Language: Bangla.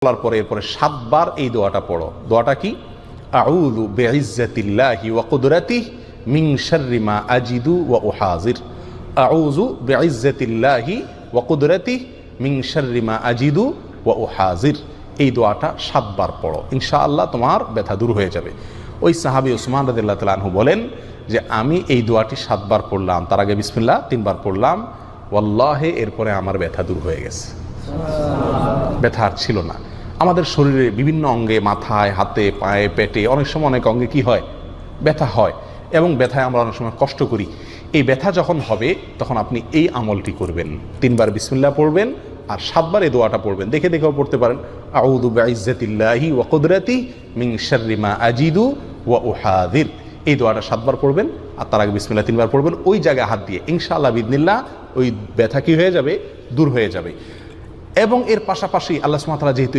বলার পরে এরপরে 7 বার এই দোয়াটা পড়ো। দোয়াটা কি? আউযু বিইজ্জাতিল্লাহি ওয়া কুদরাতিহি মিন শাররি মা আজিদু ওয়া উহাযির। আউযু বিইজ্জাতিল্লাহি ওয়া কুদরাতিহি মিন শাররি মা আজিদু ওয়া উহাযির। এই দোয়াটা 7 বার পড়ো, ইনশাআল্লাহ তোমার ব্যথা দূর হয়ে যাবে। ওই সাহাবী উসমান রাদিয়াল্লাহু তাআলা আনহু বলেন যে আমি এই দোয়াটি 7 বার পড়লাম, তার আগে বিসমিল্লাহ 3 বার পড়লাম, ওয়াল্লাহি এরপরে আমার ব্যথা দূর হয়ে গেছে। ব্যথা আর ছিল না। আমাদের শরীরে বিভিন্ন অঙ্গে, মাথায়, হাতে, পায়ে, পেটে, অনেক সময় অনেক অঙ্গে কি হয়? ব্যথা হয়, এবং ব্যথায় আমরা অনেক সময় কষ্ট করি। এই ব্যথা যখন হবে তখন আপনি এই আমলটি করবেন, 3 বার বিসমিল্লাহ পড়বেন আর 7 বার এই দোয়াটা পড়বেন। দেখে দেখেও পড়তে পারেন। আউযু বিইজ্জাতিল্লাহি ওয়া কুদরাতিহি মিন শাররি মা আজিদু ওয়া উহাযির। এই দোয়াটা 7 বার পড়বেন আর তার আগে বিসমিল্লাহ 3 বার পড়বেন, ওই জায়গায় হাত দিয়ে। ইনশাআল্লাহ বিইذনিল্লাহ ওই ব্যথা কি হয়ে যাবে? দূর হয়ে যাবে। এবং এর পাশাপাশি আল্লাহ সুবহানাহু ওয়া তাআলা যেহেতু